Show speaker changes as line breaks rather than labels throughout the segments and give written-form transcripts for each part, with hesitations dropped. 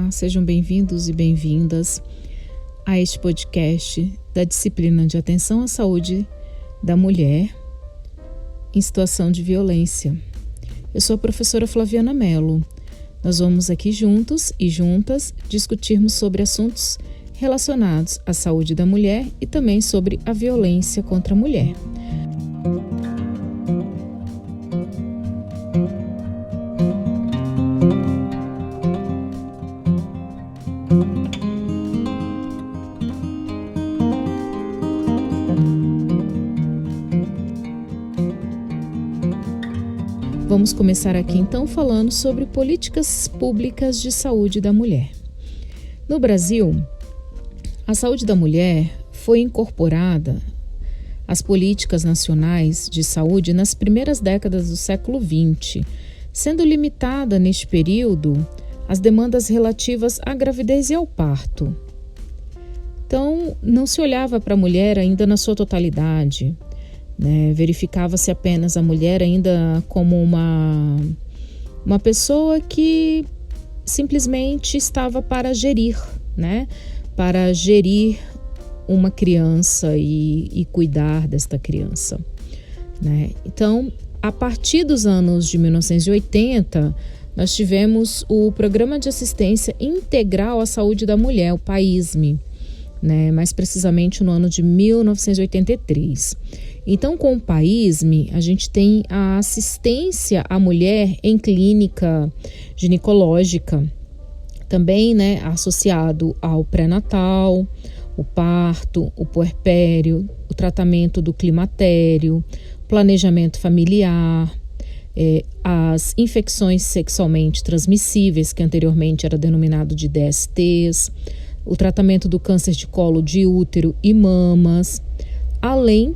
Olá, sejam bem-vindos e bem-vindas a este podcast da disciplina de atenção à saúde da mulher em situação de violência. Eu sou a professora Flaviana Mello. Nós vamos aqui juntos e juntas discutirmos sobre assuntos relacionados à saúde da mulher e também sobre a violência contra a mulher. Vamos começar aqui então falando sobre políticas públicas de saúde da mulher. No Brasil, a saúde da mulher foi incorporada às políticas nacionais de saúde nas primeiras décadas do século XX, sendo limitada neste período às demandas relativas à gravidez e ao parto. Então, não se olhava para a mulher ainda na sua totalidade. Verificava-se apenas a mulher ainda como uma pessoa que simplesmente estava para gerir, para gerir uma criança e cuidar desta criança. Então, a partir dos anos de 1980, nós tivemos o Programa de Assistência Integral à Saúde da Mulher, o PAISME, mais precisamente no ano de 1983. Então, com o PAISME, a gente tem a assistência à mulher em clínica ginecológica, também associado ao pré-natal, o parto, o puerpério, o tratamento do climatério, planejamento familiar, as infecções sexualmente transmissíveis, que anteriormente era denominado de DSTs, o tratamento do câncer de colo de útero e mamas, além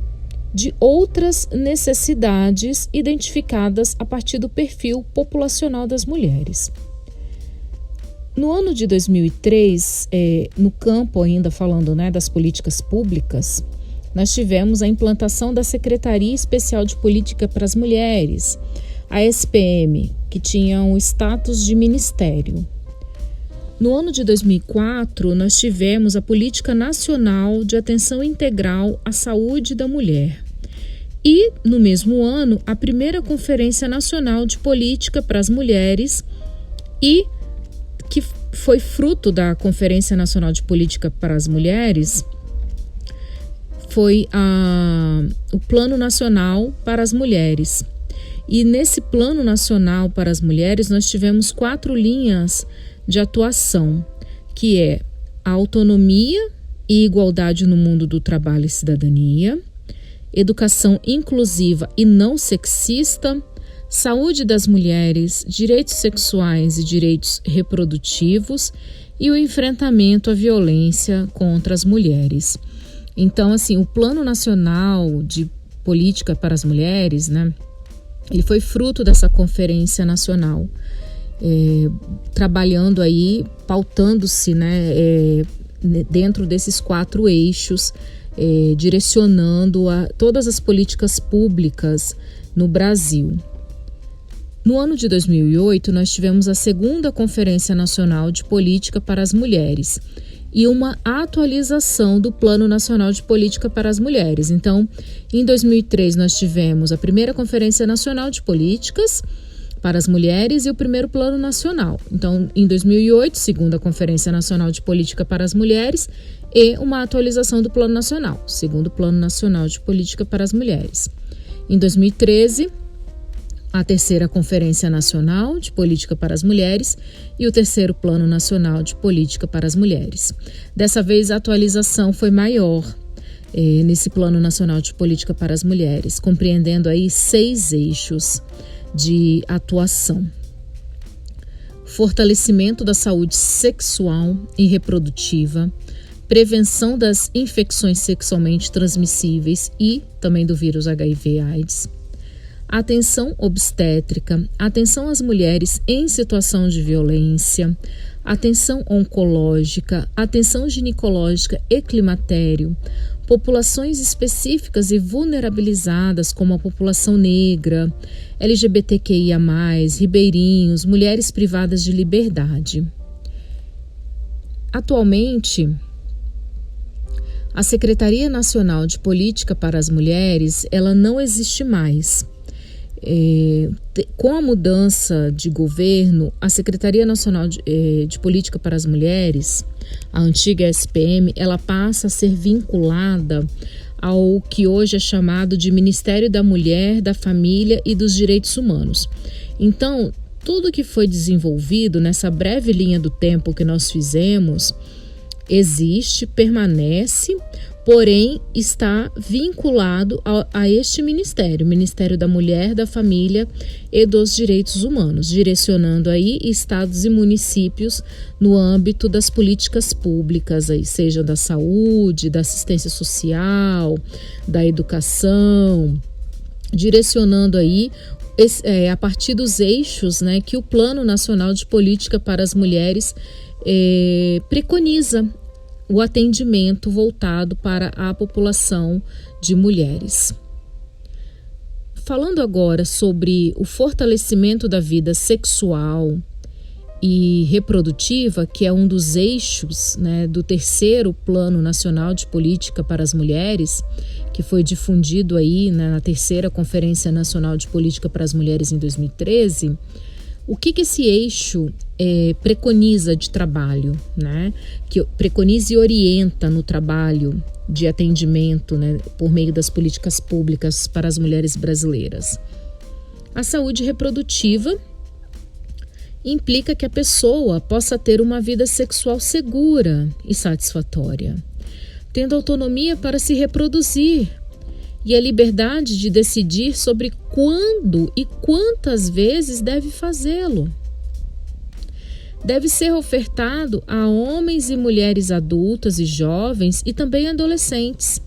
de outras necessidades identificadas a partir do perfil populacional das mulheres. No ano de 2003, no campo ainda falando das políticas públicas, nós tivemos a implantação da Secretaria Especial de Política para as Mulheres, a SPM, que tinha o status de ministério. No ano de 2004, nós tivemos a Política Nacional de Atenção Integral à Saúde da Mulher. E, no mesmo ano, a primeira Conferência Nacional de Política para as Mulheres, e que foi fruto da Conferência Nacional de Política para as Mulheres, foi o Plano Nacional para as Mulheres. E nesse Plano Nacional para as Mulheres, nós tivemos 4 linhas de atuação, que é a autonomia e igualdade no mundo do trabalho e cidadania, educação inclusiva e não sexista, saúde das mulheres, direitos sexuais e direitos reprodutivos e o enfrentamento à violência contra as mulheres. Então, o Plano Nacional de Política para as Mulheres, ele foi fruto dessa Conferência Nacional, trabalhando aí, pautando-se dentro desses 4 eixos, direcionando a todas as políticas públicas no Brasil. No ano de 2008, nós tivemos a segunda Conferência Nacional de Política para as Mulheres e uma atualização do Plano Nacional de Política para as Mulheres. Então, em 2003, nós tivemos a primeira Conferência Nacional de Políticas para as Mulheres e o primeiro Plano Nacional. Então, em 2008, segunda Conferência Nacional de Política para as Mulheres e uma atualização do Plano Nacional, segundo Plano Nacional de Política para as Mulheres. Em 2013, a terceira Conferência Nacional de Política para as Mulheres e o terceiro Plano Nacional de Política para as Mulheres. Dessa vez, a atualização foi maior nesse Plano Nacional de Política para as Mulheres, compreendendo aí 6 eixos de atuação: fortalecimento da saúde sexual e reprodutiva, prevenção das infecções sexualmente transmissíveis e também do vírus HIV/AIDS, atenção obstétrica, atenção às mulheres em situação de violência, atenção oncológica, atenção ginecológica e climatério, populações específicas e vulnerabilizadas como a população negra, LGBTQIA+, ribeirinhos, mulheres privadas de liberdade. Atualmente, a Secretaria Nacional de Política para as Mulheres, ela não existe mais. Com a mudança de governo, a Secretaria Nacional de Política para as Mulheres, a antiga SPM, ela passa a ser vinculada ao que hoje é chamado de Ministério da Mulher, da Família e dos Direitos Humanos. Então, tudo que foi desenvolvido nessa breve linha do tempo que nós fizemos existe, permanece, porém está vinculado a este ministério, Ministério da Mulher, da Família e dos Direitos Humanos, direcionando aí estados e municípios no âmbito das políticas públicas, aí, seja da saúde, da assistência social, da educação, direcionando aí a partir dos eixos, né, que o Plano Nacional de Política para as Mulheres preconiza o atendimento voltado para a população de mulheres. Falando agora sobre o fortalecimento da vida sexual e reprodutiva, que é um dos eixos, né, do terceiro Plano Nacional de Política para as Mulheres, que foi difundido aí, né, na terceira Conferência Nacional de Política para as Mulheres em 2013, o que esse eixo preconiza de trabalho, né? Que preconiza e orienta no trabalho de atendimento, né, por meio das políticas públicas para as mulheres brasileiras? A saúde reprodutiva implica que a pessoa possa ter uma vida sexual segura e satisfatória, tendo autonomia para se reproduzir e a liberdade de decidir sobre quando e quantas vezes deve fazê-lo. Deve ser ofertado a homens e mulheres adultas e jovens e também adolescentes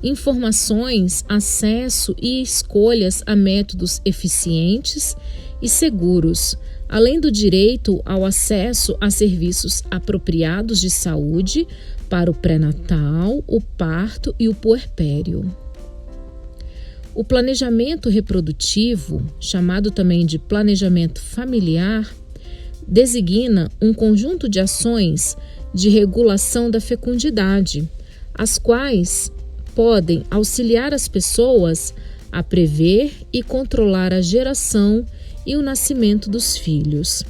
informações, acesso e escolhas a métodos eficientes e seguros, além do direito ao acesso a serviços apropriados de saúde para o pré-natal, o parto e o puerpério. O planejamento reprodutivo, chamado também de planejamento familiar, designa um conjunto de ações de regulação da fecundidade, as quais podem auxiliar as pessoas a prever e controlar a geração e o nascimento dos filhos.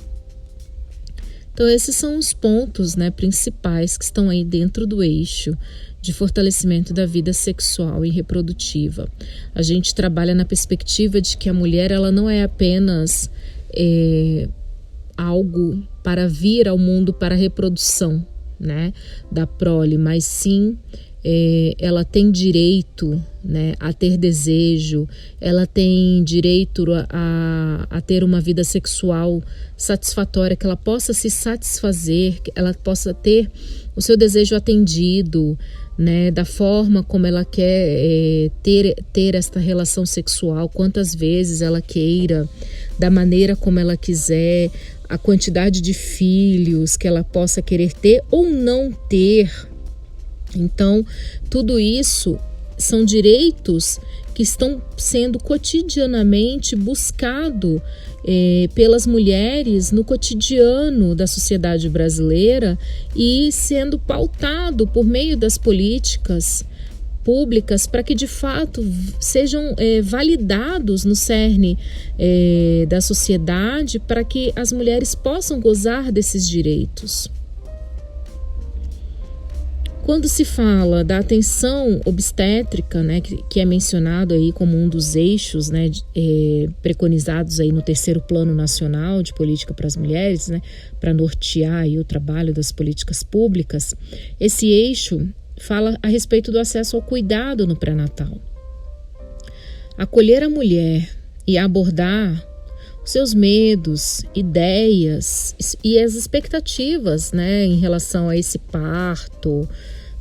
Então, esses são os pontos, né, principais que estão aí dentro do eixo de fortalecimento da vida sexual e reprodutiva. A gente trabalha na perspectiva de que a mulher ela não é apenas algo para vir ao mundo para a reprodução, né, da prole, mas sim ela tem direito, né, a ter desejo, ela tem direito a ter uma vida sexual satisfatória, que ela possa se satisfazer, que ela possa ter o seu desejo atendido, né, da forma como ela quer ter esta relação sexual, quantas vezes ela queira, da maneira como ela quiser, a quantidade de filhos que ela possa querer ter ou não ter. Então, tudo isso são direitos que estão sendo cotidianamente buscados pelas mulheres no cotidiano da sociedade brasileira e sendo pautado por meio das políticas públicas para que de fato sejam validados no cerne da sociedade, para que as mulheres possam gozar desses direitos. Quando se fala da atenção obstétrica, né, que é mencionado aí como um dos eixos, né, preconizados aí no terceiro Plano Nacional de Política para as Mulheres, né, para nortear aí o trabalho das políticas públicas, esse eixo fala a respeito do acesso ao cuidado no pré-natal. Acolher a mulher e abordar os seus medos, ideias e as expectativas, né, em relação a esse parto,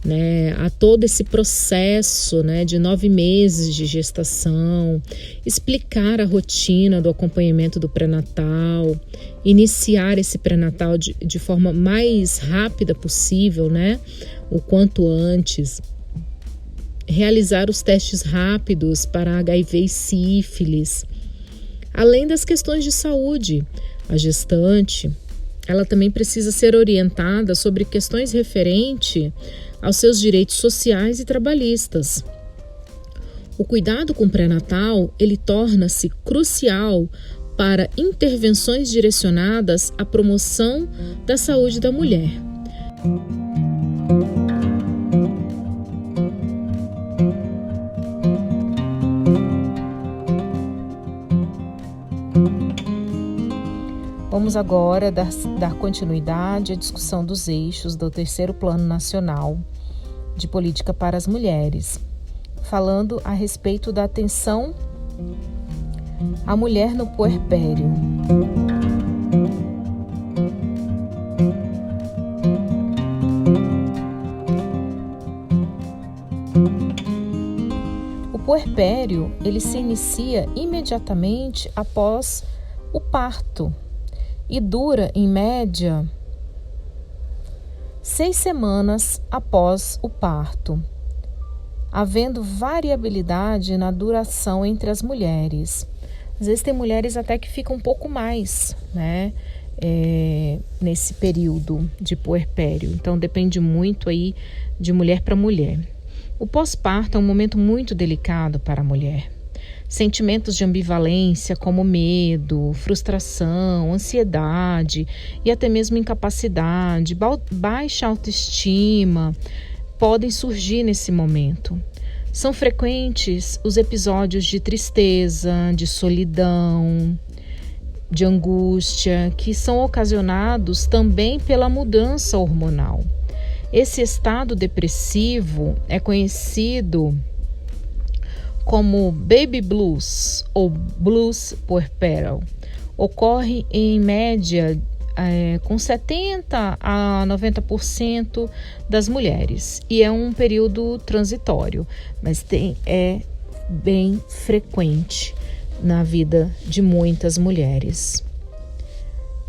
né, a todo esse processo, né, de 9 meses de gestação, explicar a rotina do acompanhamento do pré-natal, iniciar esse pré-natal de forma mais rápida possível, né, o quanto antes, realizar os testes rápidos para HIV e sífilis, além das questões de saúde, a gestante, ela também precisa ser orientada sobre questões referentes aos seus direitos sociais e trabalhistas. O cuidado com o pré-natal, ele torna-se crucial para intervenções direcionadas à promoção da saúde da mulher. Vamos agora dar continuidade à discussão dos eixos do terceiro Plano Nacional de Política para as Mulheres, falando a respeito da atenção à mulher no puerpério. O puerpério, ele se inicia imediatamente após o parto e dura, em média, 6 semanas após o parto, havendo variabilidade na duração entre as mulheres. Às vezes tem mulheres até que ficam um pouco mais, né, nesse período de puerpério. Então depende muito aí de mulher para mulher. O pós-parto é um momento muito delicado para a mulher. Sentimentos de ambivalência como medo, frustração, ansiedade e até mesmo incapacidade, baixa autoestima podem surgir nesse momento. São frequentes os episódios de tristeza, de solidão, de angústia, que são ocasionados também pela mudança hormonal. Esse estado depressivo é conhecido como baby blues ou blues puerperal. Ocorre em média com 70% a 90% das mulheres e é um período transitório, mas é bem frequente na vida de muitas mulheres.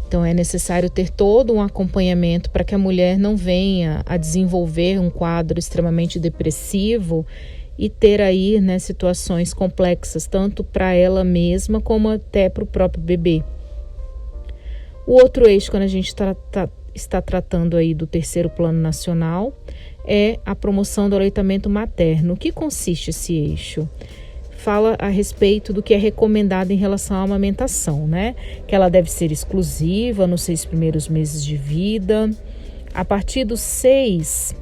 Então é necessário ter todo um acompanhamento para que a mulher não venha a desenvolver um quadro extremamente depressivo e ter aí, né, situações complexas, tanto para ela mesma como até para o próprio bebê. O outro eixo, quando a gente está tratando aí do terceiro Plano Nacional, é a promoção do aleitamento materno. O que consiste esse eixo? Fala a respeito do que é recomendado em relação à amamentação, né? Que ela deve ser exclusiva nos 6 primeiros meses de vida. A partir dos 6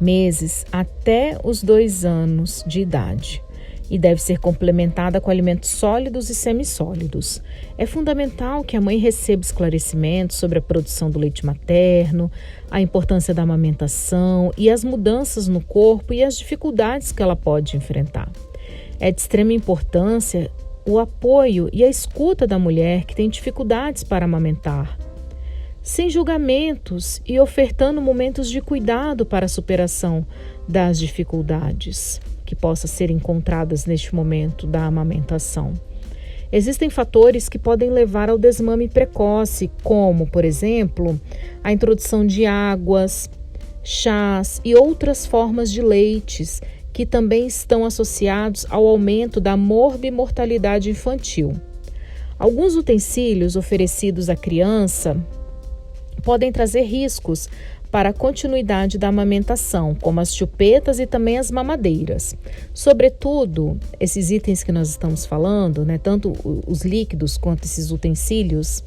meses até os 2 anos de idade e deve ser complementada com alimentos sólidos e semissólidos. É fundamental que a mãe receba esclarecimentos sobre a produção do leite materno, a importância da amamentação e as mudanças no corpo e as dificuldades que ela pode enfrentar. É de extrema importância o apoio e a escuta da mulher que tem dificuldades para amamentar, sem julgamentos e ofertando momentos de cuidado para a superação das dificuldades que possam ser encontradas neste momento da amamentação. Existem fatores que podem levar ao desmame precoce, como, por exemplo, a introdução de águas, chás e outras formas de leites que também estão associados ao aumento da morbimortalidade infantil. Alguns utensílios oferecidos à criança podem trazer riscos para a continuidade da amamentação, como as chupetas e também as mamadeiras. Sobretudo, esses itens que nós estamos falando, né, tanto os líquidos quanto esses utensílios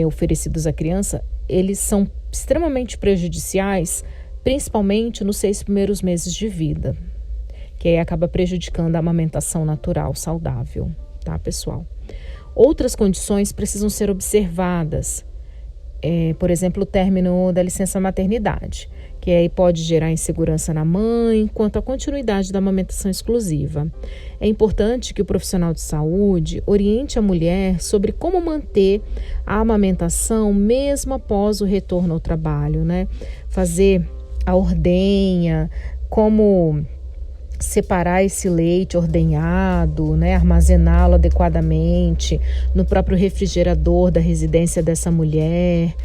oferecidos à criança, eles são extremamente prejudiciais, principalmente nos 6 primeiros meses de vida, que aí acaba prejudicando a amamentação natural, saudável, tá, pessoal? Outras condições precisam ser observadas, por exemplo, o término da licença maternidade, que aí pode gerar insegurança na mãe quanto à continuidade da amamentação exclusiva. É importante que o profissional de saúde oriente a mulher sobre como manter a amamentação mesmo após o retorno ao trabalho, né? Fazer a ordenha, como separar esse leite ordenhado, né, armazená-lo adequadamente no próprio refrigerador da residência dessa mulher,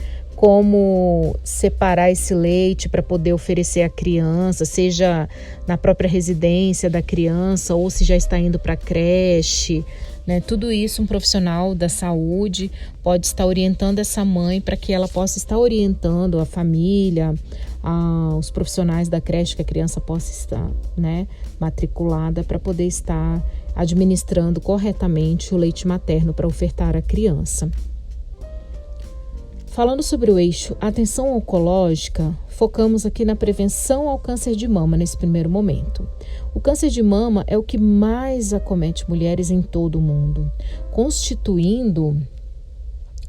como separar esse leite para poder oferecer à criança, seja na própria residência da criança ou se já está indo para a creche, né? Tudo isso um profissional da saúde pode estar orientando essa mãe para que ela possa estar orientando a família, os profissionais da creche que a criança possa estar, né, matriculada para poder estar administrando corretamente o leite materno para ofertar à criança. Falando sobre o eixo atenção oncológica, focamos aqui na prevenção ao câncer de mama nesse primeiro momento. O câncer de mama é o que mais acomete mulheres em todo o mundo, constituindo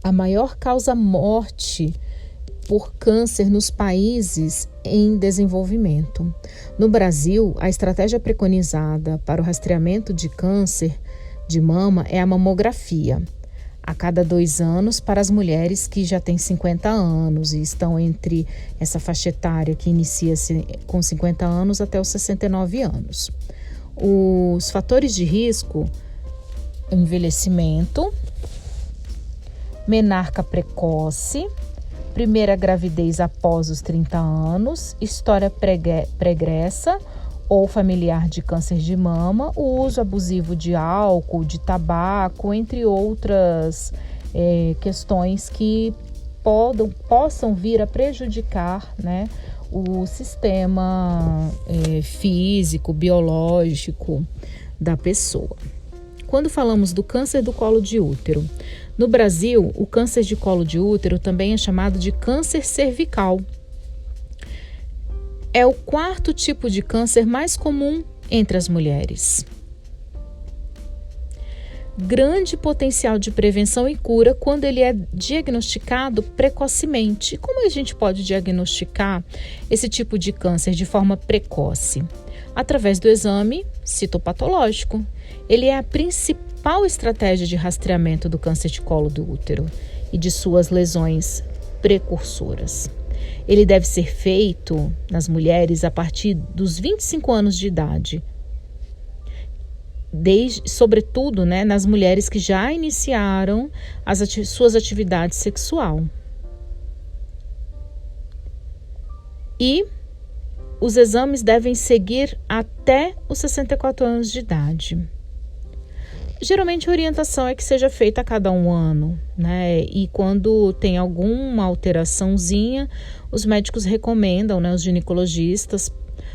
a maior causa-morte por câncer nos países em desenvolvimento. No Brasil, a estratégia preconizada para o rastreamento de câncer de mama é a mamografia, a cada 2 anos para as mulheres que já têm 50 anos e estão entre essa faixa etária que inicia-se com 50 anos até os 69 anos. Os fatores de risco: envelhecimento, menarca precoce, primeira gravidez após os 30 anos, história pregressa ou familiar de câncer de mama, o uso abusivo de álcool, de tabaco, entre outras questões que possam vir a prejudicar, né, o sistema físico, biológico da pessoa. Quando falamos do câncer do colo de útero, no Brasil, o câncer de colo de útero também é chamado de câncer cervical. É o 4º tipo de câncer mais comum entre as mulheres. Grande potencial de prevenção e cura quando ele é diagnosticado precocemente. Como a gente pode diagnosticar esse tipo de câncer de forma precoce? Através do exame citopatológico. Ele é a principal estratégia de rastreamento do câncer de colo do útero e de suas lesões precursoras. Ele deve ser feito nas mulheres a partir dos 25 anos de idade, sobretudo, né, nas mulheres que já iniciaram suas atividades sexuais. E os exames devem seguir até os 64 anos de idade. Geralmente a orientação é que seja feita a cada 1 ano, né? E quando tem alguma alteraçãozinha, os médicos recomendam, né? Os ginecologistas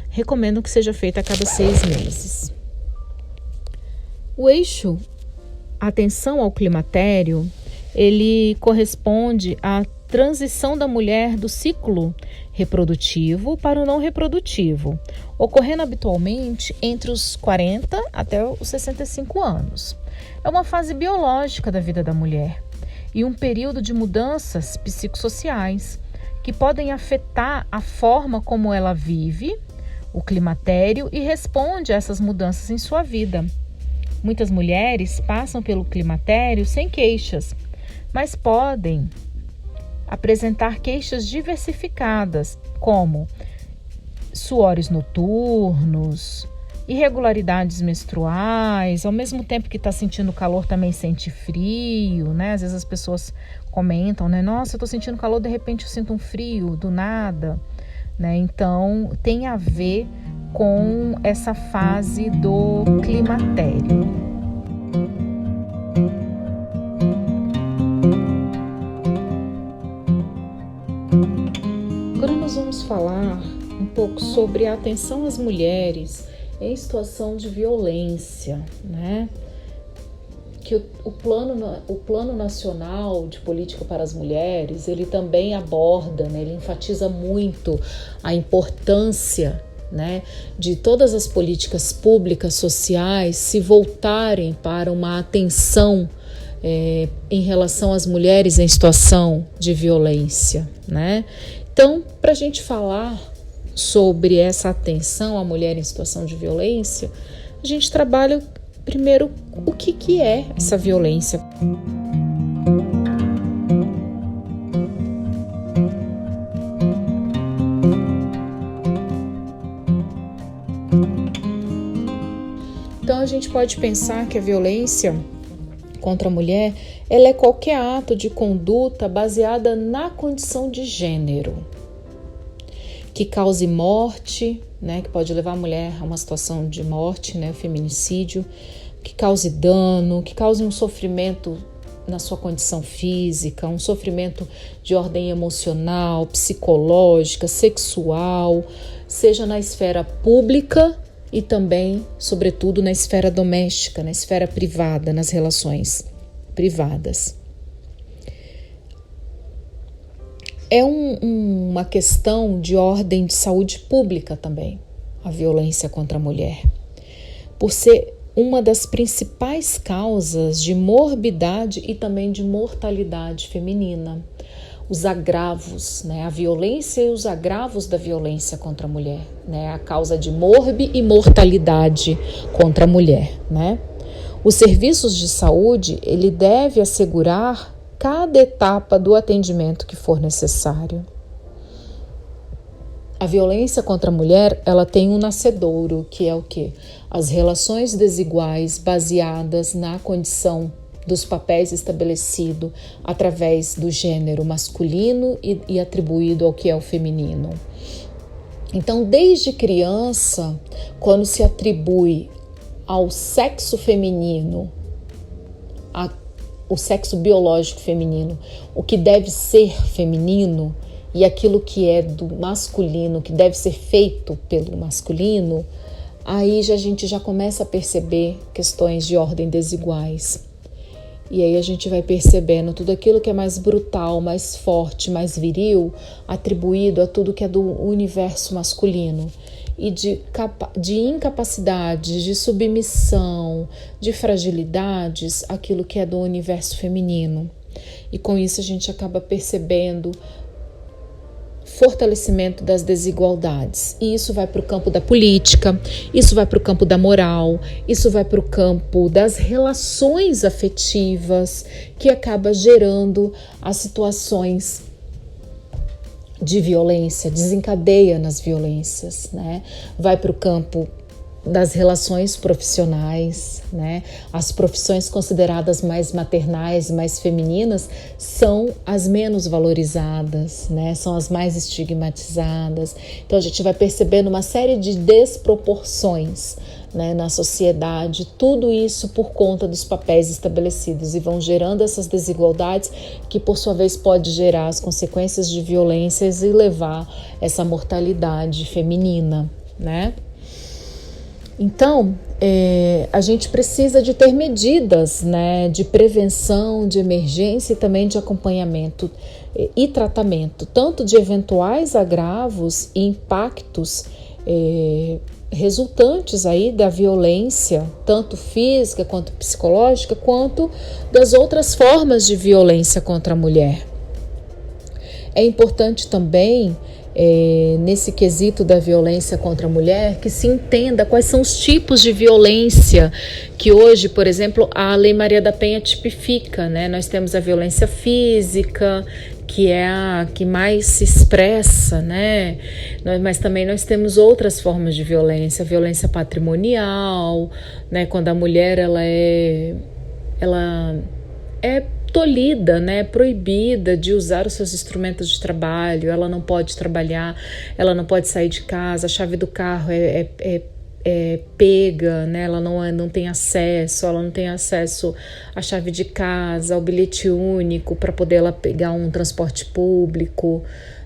recomendam que seja feita a cada 6 meses. O eixo atenção ao climatério, ele corresponde à transição da mulher do ciclo reprodutivo para o não reprodutivo, ocorrendo habitualmente entre os 40 até os 65 anos. É uma fase biológica da vida da mulher e um período de mudanças psicossociais que podem afetar a forma como ela vive, o climatério, e responde a essas mudanças em sua vida. Muitas mulheres passam pelo climatério sem queixas, mas podem apresentar queixas diversificadas, como suores noturnos, irregularidades menstruais, ao mesmo tempo que está sentindo calor também sente frio, né? Às vezes as pessoas comentam, né? Nossa, eu estou sentindo calor, de repente eu sinto um frio, do nada, né? Então, tem a ver com essa fase do climatério. Agora nós vamos falar um pouco sobre a atenção às mulheres em situação de violência, né? Que o plano nacional de política para as mulheres, ele também aborda, né? Ele enfatiza muito a importância, né, de todas as políticas públicas sociais se voltarem para uma atenção em relação às mulheres em situação de violência, né? Então, para a gente falar sobre essa atenção à mulher em situação de violência, a gente trabalha primeiro o que é essa violência. Então a gente pode pensar que a violência contra a mulher, ela é qualquer ato de conduta baseada na condição de gênero, que cause morte, né, que pode levar a mulher a uma situação de morte, né, feminicídio, que cause dano, que cause um sofrimento na sua condição física, um sofrimento de ordem emocional, psicológica, sexual, seja na esfera pública e também, sobretudo, na esfera doméstica, na esfera privada, nas relações privadas. É uma questão de ordem de saúde pública também, a violência contra a mulher, por ser uma das principais causas de morbidade e também de mortalidade feminina. Os agravos, né? A violência e os agravos da violência contra a mulher, né? A causa de morbi e mortalidade contra a mulher, né? Os serviços de saúde, ele deve assegurar cada etapa do atendimento que for necessário. A violência contra a mulher, ela tem um nascedouro, que é o quê? As relações desiguais baseadas na condição dos papéis estabelecidos através do gênero masculino e atribuído ao que é o feminino. Então, desde criança, quando se atribui ao sexo feminino, o sexo biológico feminino, o que deve ser feminino, e aquilo que é do masculino, que deve ser feito pelo masculino, aí a gente já começa a perceber questões de ordem desiguais. E aí a gente vai percebendo tudo aquilo que é mais brutal, mais forte, mais viril, atribuído a tudo que é do universo masculino. E de incapacidades, de submissão, de fragilidades, aquilo que é do universo feminino. E com isso a gente acaba percebendo fortalecimento das desigualdades. E isso vai para o campo da política, isso vai para o campo da moral, isso vai para o campo das relações afetivas, que acaba gerando as situações de violência, desencadeia nas violências, né? Vai para o campo das relações profissionais, né? As profissões consideradas mais maternais, mais femininas, são as menos valorizadas, né? São as mais estigmatizadas. Então a gente vai percebendo uma série de desproporções, né, na sociedade, tudo isso por conta dos papéis estabelecidos, e vão gerando essas desigualdades que por sua vez pode gerar as consequências de violências e levar essa mortalidade feminina, né? Então, a gente precisa de ter medidas, né, de prevenção, de emergência e também de acompanhamento e tratamento, tanto de eventuais agravos e impactos resultantes aí da violência, tanto física quanto psicológica, quanto das outras formas de violência contra a mulher. É importante também, nesse quesito da violência contra a mulher, que se entenda quais são os tipos de violência que hoje, por exemplo, a Lei Maria da Penha tipifica, né? Nós temos a violência física, que é a que mais se expressa, né? Mas também nós temos outras formas de violência, a violência patrimonial, né? Quando a mulher ela é tolhida, né, proibida de usar os seus instrumentos de trabalho, ela não pode trabalhar, ela não pode sair de casa, a chave do carro é pega, né, ela não tem acesso, ela não tem acesso à chave de casa, ao bilhete único para poder ela pegar um transporte público,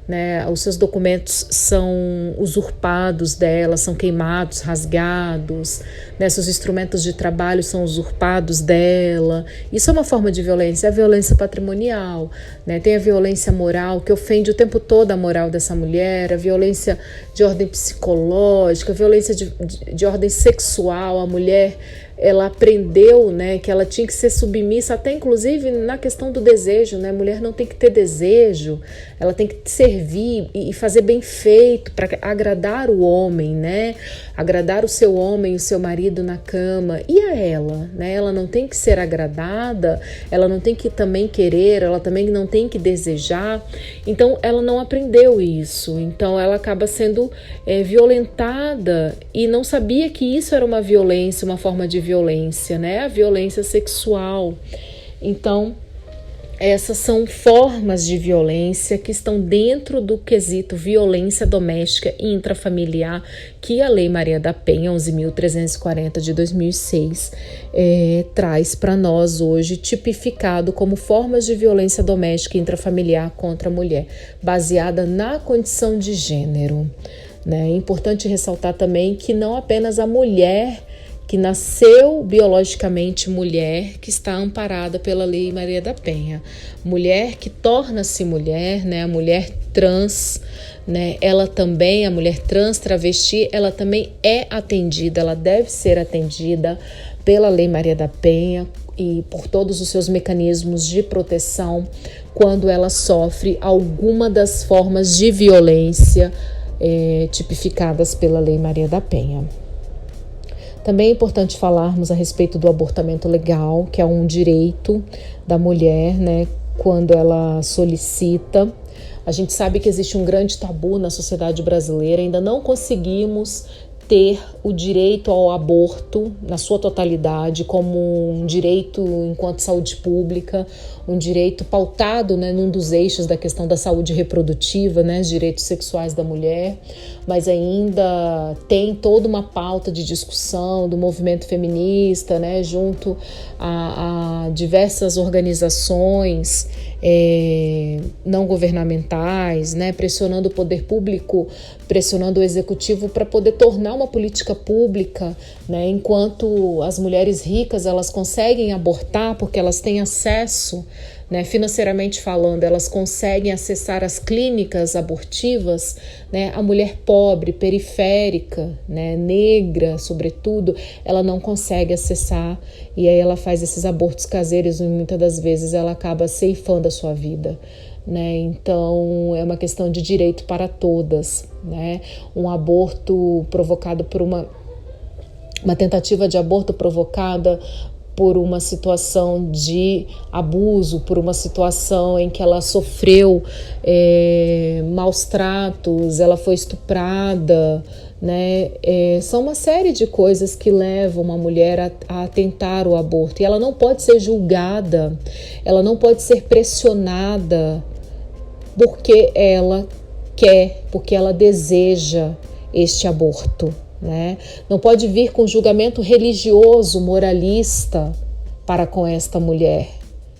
né, os seus documentos são usurpados dela, são queimados, rasgados, né, seus instrumentos de trabalho são usurpados dela. Isso é uma forma de violência, é a violência patrimonial, né? Tem a violência moral, que ofende o tempo todo a moral dessa mulher, a violência de ordem psicológica, a violência de ordem sexual. A mulher, ela aprendeu, né, que ela tinha que ser submissa, até inclusive na questão do desejo, né? A mulher não tem que ter desejo, ela tem que servir e fazer bem feito para agradar o homem, né? Agradar o seu homem, o seu marido na cama. E a ela, né? Ela não tem que ser agradada, ela não tem que também querer, ela também não tem que desejar. Então ela não aprendeu isso, então ela acaba sendo violentada e não sabia que isso era uma violência, uma forma de violência, né? A violência sexual. Então, essas são formas de violência que estão dentro do quesito violência doméstica e intrafamiliar que a Lei Maria da Penha 11.340 de 2006 traz para nós hoje, tipificado como formas de violência doméstica e intrafamiliar contra a mulher, baseada na condição de gênero. É importante ressaltar também que não apenas a mulher que nasceu biologicamente mulher, que está amparada pela Lei Maria da Penha. Mulher que torna-se mulher, né? A mulher trans, né? Ela também, a mulher trans travesti, ela também é atendida, ela deve ser atendida pela Lei Maria da Penha e por todos os seus mecanismos de proteção quando ela sofre alguma das formas de violência tipificadas pela Lei Maria da Penha. Também é importante falarmos a respeito do abortamento legal, que é um direito da mulher, né, quando ela solicita. A gente sabe que existe um grande tabu na sociedade brasileira, ainda não conseguimos ter o direito ao aborto na sua totalidade como um direito enquanto saúde pública, um direito pautado, né, num dos eixos da questão da saúde reprodutiva, né, os direitos sexuais da mulher, mas ainda tem toda uma pauta de discussão do movimento feminista, né, junto a diversas organizações não governamentais, né, pressionando o poder público, pressionando o executivo para poder tornar uma política pública, né, enquanto as mulheres ricas elas conseguem abortar porque elas têm acesso, né, financeiramente falando, elas conseguem acessar as clínicas abortivas, né, a mulher pobre, periférica, né, negra, sobretudo, ela não consegue acessar e aí ela faz esses abortos caseiros e muitas das vezes ela acaba ceifando a sua vida. Né? Então é uma questão de direito para todas, né? Um aborto provocado por uma tentativa de aborto provocada por uma situação de abuso, por uma situação em que ela sofreu maus tratos, ela foi estuprada, né? São uma série de coisas que levam uma mulher a tentar o aborto e ela não pode ser julgada, ela não pode ser pressionada porque ela quer, porque ela deseja este aborto, né? Não pode vir com julgamento religioso, moralista para com esta mulher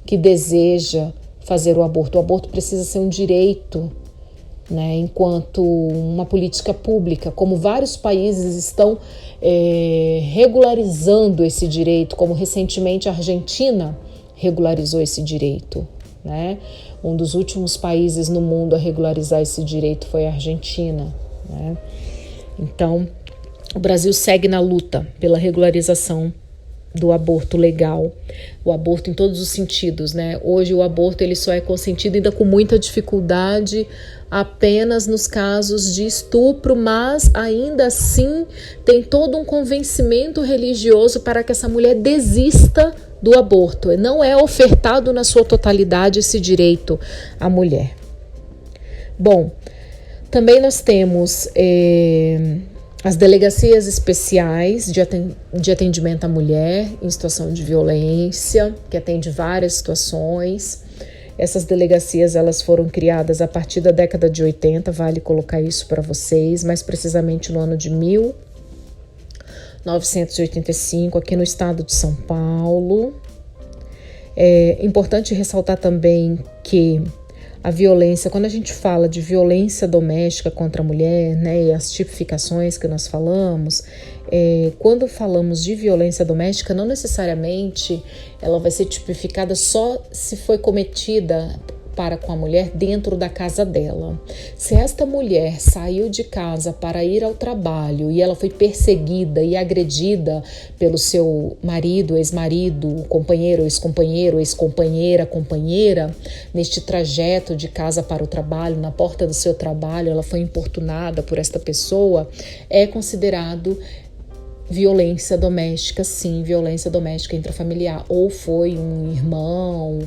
que deseja fazer o aborto. O aborto precisa ser um direito, né? Enquanto uma política pública, como vários países estão regularizando esse direito, como recentemente a Argentina regularizou esse direito, né? Um dos últimos países no mundo a regularizar esse direito foi a Argentina, né? Então, o Brasil segue na luta pela regularização do aborto legal, o aborto em todos os sentidos, né? Hoje o aborto ele só é consentido ainda com muita dificuldade apenas nos casos de estupro, mas ainda assim tem todo um convencimento religioso para que essa mulher desista do aborto. Não é ofertado na sua totalidade esse direito à mulher. Bom, também nós temos as delegacias especiais de atendimento à mulher em situação de violência, que atende várias situações. Essas delegacias elas foram criadas a partir da década de 80, vale colocar isso para vocês, mais precisamente no ano de 1985, aqui no estado de São Paulo. É importante ressaltar também que a violência, quando a gente fala de violência doméstica contra a mulher, né, e as tipificações que nós falamos, quando falamos de violência doméstica, não necessariamente ela vai ser tipificada só se foi cometida para com a mulher dentro da casa dela. Se esta mulher saiu de casa para ir ao trabalho e ela foi perseguida e agredida pelo seu marido, ex-marido, companheiro, ex-companheiro, ex-companheira, companheira, neste trajeto de casa para o trabalho, na porta do seu trabalho, ela foi importunada por esta pessoa, é considerado violência doméstica, sim, violência doméstica intrafamiliar, ou foi um irmão,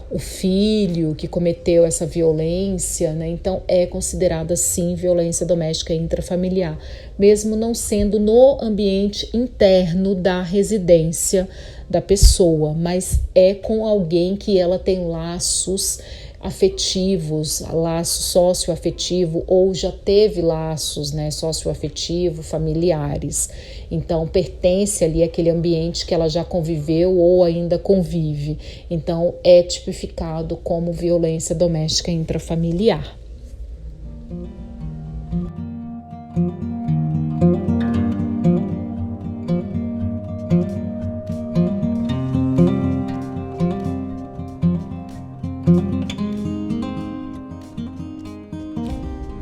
o filho que cometeu essa violência, né? Então é considerada sim violência doméstica intrafamiliar, mesmo não sendo no ambiente interno da residência da pessoa, mas é com alguém que ela tem laços afetivos, laço socioafetivo, ou já teve laços, né, socioafetivo, familiares. Então pertence ali àquele ambiente que ela já conviveu ou ainda convive. Então é tipificado como violência doméstica intrafamiliar.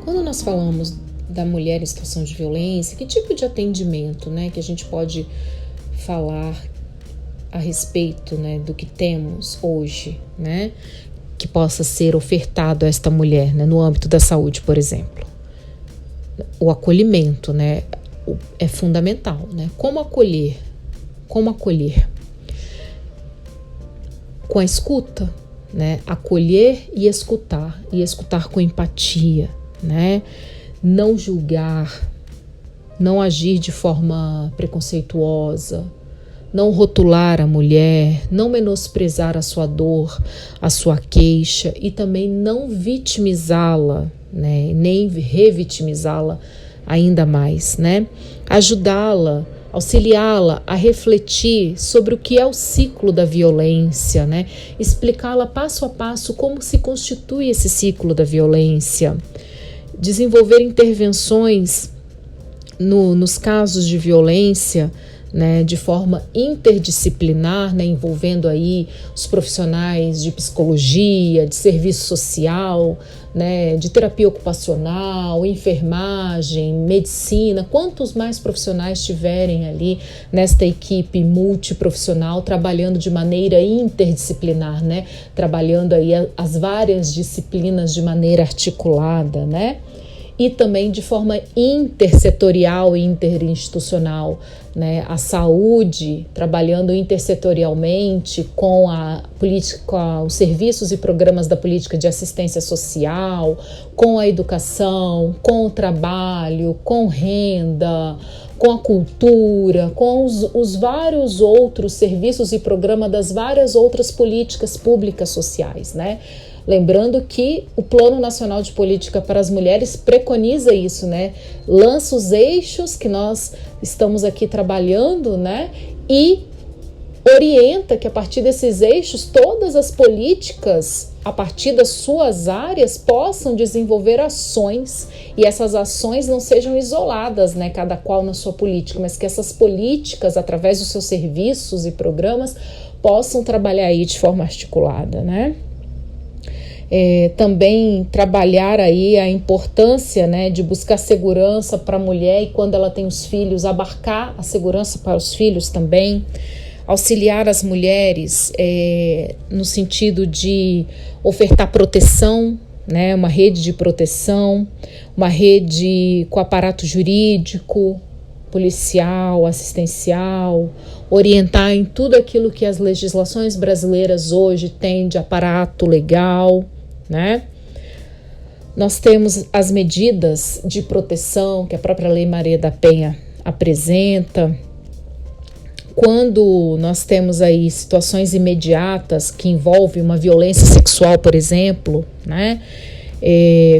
Quando nós falamos da mulher em situação de violência, que tipo de atendimento, né, que a gente pode falar a respeito, né, do que temos hoje, né, que possa ser ofertado a esta mulher, né, no âmbito da saúde, por exemplo? O acolhimento, né, é fundamental, né? Como acolher? Como acolher? Com a escuta, né? Acolher e escutar com empatia, né? Não julgar, não agir de forma preconceituosa, não rotular a mulher, não menosprezar a sua dor, a sua queixa, e também não vitimizá-la, né? Nem revitimizá-la ainda mais, né? Ajudá-la, auxiliá-la a refletir sobre o que é o ciclo da violência, né? Explicá-la passo a passo como se constitui esse ciclo da violência, desenvolver intervenções nos casos de violência, né, de forma interdisciplinar, né, envolvendo aí os profissionais de psicologia, de serviço social, né, de terapia ocupacional, enfermagem, medicina, quantos mais profissionais tiverem ali nesta equipe multiprofissional trabalhando de maneira interdisciplinar, né, trabalhando aí as várias disciplinas de maneira articulada, né? E também de forma intersetorial e interinstitucional, né? A saúde trabalhando intersetorialmente com a política, com os serviços e programas da política de assistência social, com a educação, com o trabalho, com renda, com a cultura, com os vários outros serviços e programas das várias outras políticas públicas sociais, né? Lembrando que o Plano Nacional de Política para as Mulheres preconiza isso, né? Lança os eixos que nós estamos aqui trabalhando, né? E orienta que a partir desses eixos todas as políticas, a partir das suas áreas, possam desenvolver ações, e essas ações não sejam isoladas, né? Cada qual na sua política, mas que essas políticas, através dos seus serviços e programas, possam trabalhar aí de forma articulada, né? Também trabalhar aí a importância, né, de buscar segurança para a mulher, e quando ela tem os filhos, abarcar a segurança para os filhos também, auxiliar as mulheres no sentido de ofertar proteção, né, uma rede de proteção, uma rede com aparato jurídico, policial, assistencial, orientar em tudo aquilo que as legislações brasileiras hoje têm de aparato legal, né? Nós temos as medidas de proteção que a própria Lei Maria da Penha apresenta. Quando nós temos aí situações imediatas que envolvem uma violência sexual, por exemplo, né?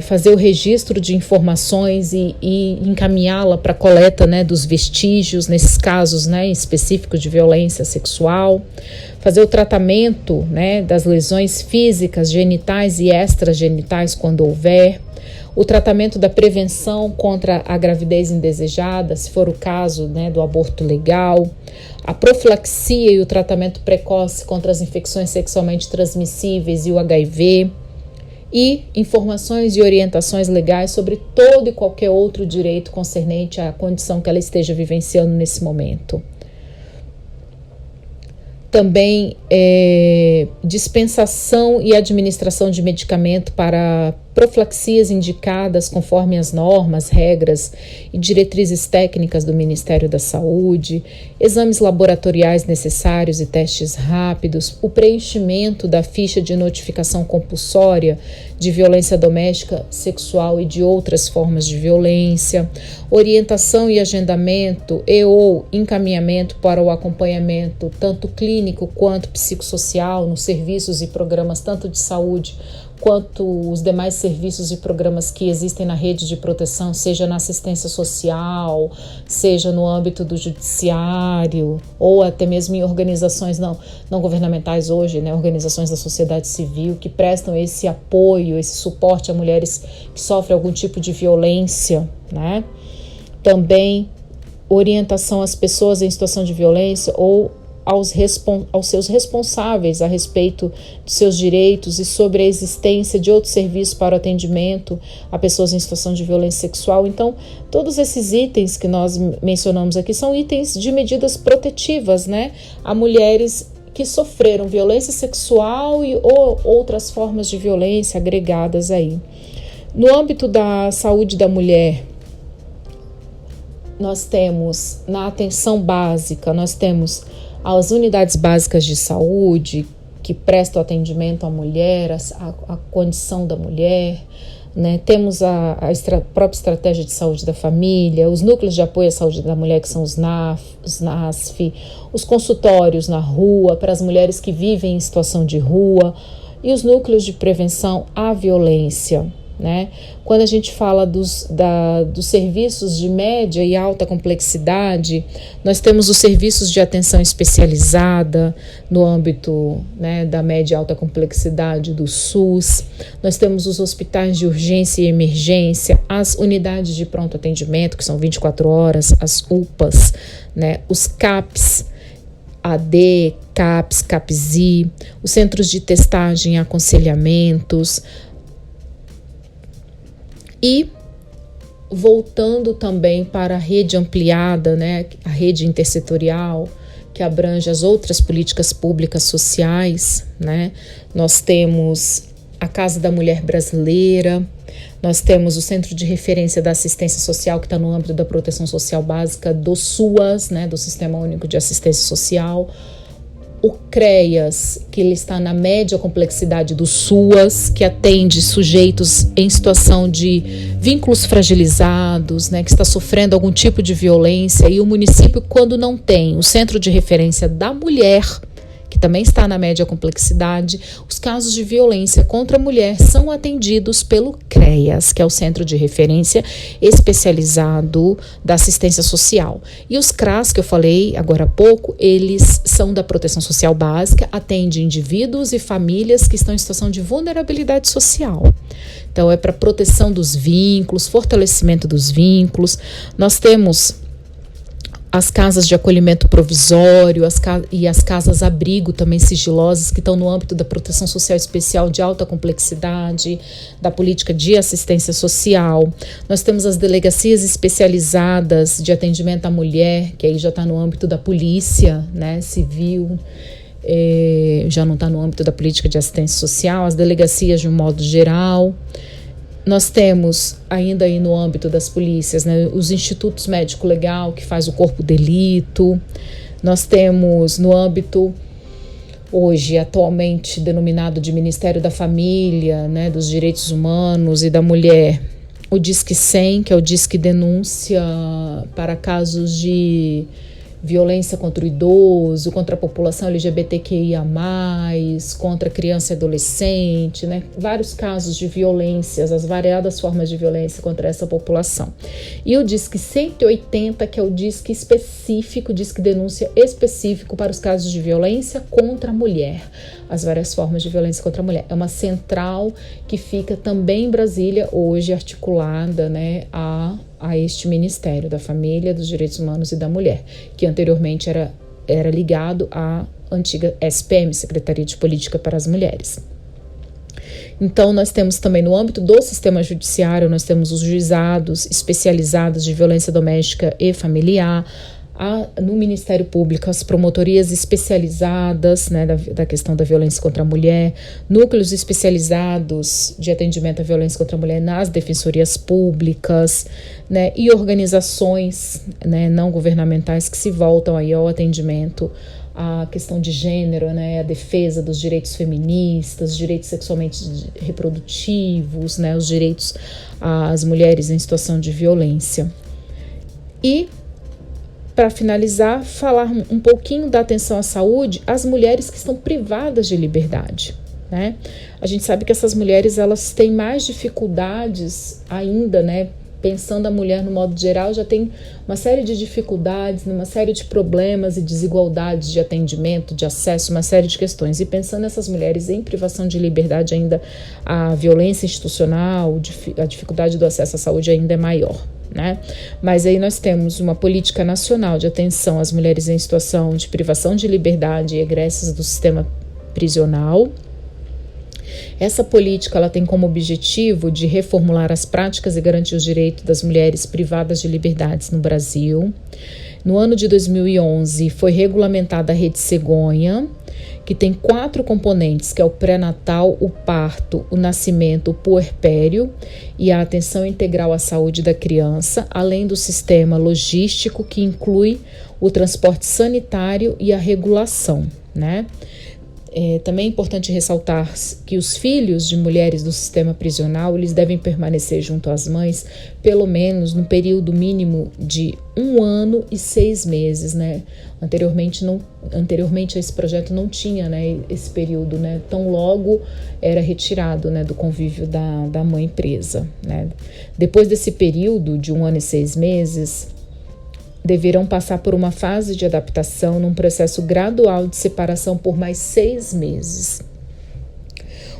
Fazer o registro de informações e encaminhá-la para a coleta, né, dos vestígios nesses casos, né, específicos de violência sexual, fazer o tratamento, né, das lesões físicas, genitais e extragenitais quando houver, o tratamento da prevenção contra a gravidez indesejada, se for o caso, né, do aborto legal, a profilaxia e o tratamento precoce contra as infecções sexualmente transmissíveis e o HIV, e informações e orientações legais sobre todo e qualquer outro direito concernente à condição que ela esteja vivenciando nesse momento. Também dispensação e administração de medicamento para profilaxias indicadas conforme as normas, regras e diretrizes técnicas do Ministério da Saúde, exames laboratoriais necessários e testes rápidos, o preenchimento da ficha de notificação compulsória de violência doméstica, sexual e de outras formas de violência, orientação e agendamento ou encaminhamento para o acompanhamento tanto clínico quanto psicossocial nos serviços e programas tanto de saúde quanto os demais serviços e programas que existem na rede de proteção, seja na assistência social, seja no âmbito do judiciário, ou até mesmo em organizações não governamentais hoje, né, organizações da sociedade civil que prestam esse apoio, esse suporte a mulheres que sofrem algum tipo de violência, né? Também orientação às pessoas em situação de violência ou aos seus responsáveis a respeito de seus direitos e sobre a existência de outros serviços para o atendimento a pessoas em situação de violência sexual. Então, todos esses itens que nós mencionamos aqui são itens de medidas protetivas, né, a mulheres que sofreram violência sexual ou outras formas de violência agregadas aí. No âmbito da saúde da mulher, nós temos, na atenção básica, nós temos as unidades básicas de saúde que prestam atendimento à mulher, a condição da mulher, né? Temos a própria estratégia de saúde da família, os núcleos de apoio à saúde da mulher, que são os NASF, os consultórios na rua para as mulheres que vivem em situação de rua e os núcleos de prevenção à violência, né? Quando a gente fala dos serviços de média e alta complexidade, nós temos os serviços de atenção especializada no âmbito, né, da média e alta complexidade do SUS, nós temos os hospitais de urgência e emergência, as unidades de pronto atendimento, que são 24 horas, as UPAs, né, os CAPs, AD, CAPS, CAPSI, os centros de testagem e aconselhamentos. E voltando também para a rede ampliada, né, a rede intersetorial, que abrange as outras políticas públicas sociais, né, nós temos a Casa da Mulher Brasileira, nós temos o Centro de Referência da Assistência Social, que está no âmbito da proteção social básica do SUAS, né, do Sistema Único de Assistência Social, o CREAS, que ele está na média complexidade do SUAS, que atende sujeitos em situação de vínculos fragilizados, né, que está sofrendo algum tipo de violência, e o município, quando não tem o Centro de Referência da Mulher, que também está na média complexidade, os casos de violência contra a mulher são atendidos pelo CREAS, que é o Centro de Referência Especializado da Assistência Social. E os CRAS, que eu falei agora há pouco, eles são da proteção social básica, atendem indivíduos e famílias que estão em situação de vulnerabilidade social. Então, é para proteção dos vínculos, fortalecimento dos vínculos. Nós temos as casas de acolhimento provisório e as casas-abrigo também sigilosas, que estão no âmbito da proteção social especial de alta complexidade, da política de assistência social. Nós temos as delegacias especializadas de atendimento à mulher, que aí já está no âmbito da polícia, né, civil, já não está no âmbito da política de assistência social, as delegacias de um modo geral. Nós temos ainda aí no âmbito das polícias, né, os institutos médico-legal, que faz o corpo de delito. Nós temos no âmbito, hoje atualmente denominado de Ministério da Família, né, dos Direitos Humanos e da Mulher, o Disque 100, que é o Disque Denúncia para casos de violência contra o idoso, contra a população LGBTQIA+, contra criança e adolescente, né? Vários casos de violências, as variadas formas de violência contra essa população. E o Disque 180, que é o Disque específico, Disque Denúncia específico para os casos de violência contra a mulher, as várias formas de violência contra a mulher. É uma central que fica também em Brasília, hoje articulada, né, a este Ministério da Família, dos Direitos Humanos e da Mulher, que anteriormente era ligado à antiga SPM, Secretaria de Política para as Mulheres. Então, nós temos também no âmbito do sistema judiciário, nós temos os juizados especializados de violência doméstica e familiar, no Ministério Público as promotorias especializadas, né, da questão da violência contra a mulher, núcleos especializados de atendimento à violência contra a mulher nas defensorias públicas, né, e organizações, né, não governamentais que se voltam aí ao atendimento à questão de gênero, né, a defesa dos direitos feministas, direitos sexualmente reprodutivos, né, os direitos às mulheres em situação de violência. E para finalizar, falar um pouquinho da atenção à saúde às mulheres que estão privadas de liberdade, né? A gente sabe que essas mulheres, elas têm mais dificuldades ainda, né? Pensando a mulher no modo geral, já tem uma série de dificuldades, uma série de problemas e desigualdades de atendimento, de acesso, uma série de questões. E pensando essas mulheres em privação de liberdade ainda, a violência institucional, a dificuldade do acesso à saúde ainda é maior, né? Mas aí nós temos uma política nacional de atenção às mulheres em situação de privação de liberdade e egressas do sistema prisional. Essa política ela tem como objetivo de reformular as práticas e garantir os direitos das mulheres privadas de liberdades no Brasil. No ano de 2011 foi regulamentada a Rede Cegonha, que tem 4 componentes, que é o pré-natal, o parto, o nascimento, o puerpério e a atenção integral à saúde da criança, além do sistema logístico que inclui o transporte sanitário e a regulação, né? Também é importante ressaltar que os filhos de mulheres do sistema prisional, eles devem permanecer junto às mães pelo menos no período mínimo de 1 ano e 6 meses, né? Anteriormente esse projeto não tinha, né, esse período, né? Tão logo era retirado, né, do convívio da mãe presa, né? Depois desse período de 1 ano e 6 meses, deverão passar por uma fase de adaptação num processo gradual de separação por mais 6 meses.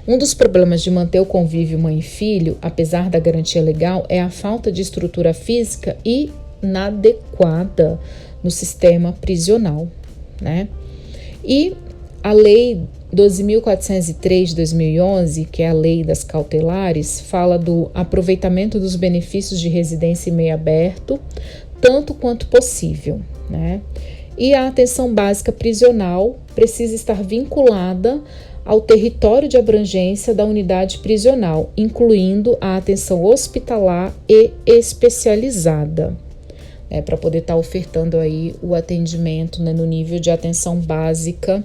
Um dos problemas de manter o convívio mãe e filho, apesar da garantia legal, é a falta de estrutura física inadequada no sistema prisional, né? E a Lei 12.403 de 2011, que é a Lei das Cautelares, fala do aproveitamento dos benefícios de residência em meio aberto, tanto quanto possível, né? E a atenção básica prisional precisa estar vinculada ao território de abrangência da unidade prisional, incluindo a atenção hospitalar e especializada, né, para poder estar ofertando aí o atendimento, né, no nível de atenção básica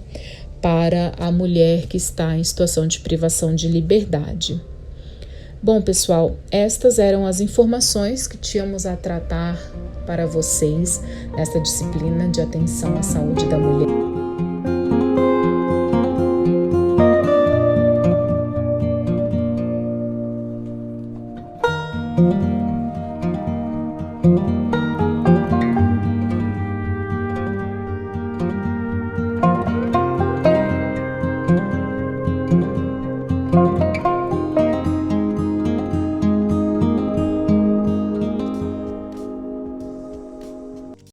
para a mulher que está em situação de privação de liberdade. Bom, pessoal, estas eram as informações que tínhamos a tratar para vocês nesta disciplina de atenção à saúde da mulher.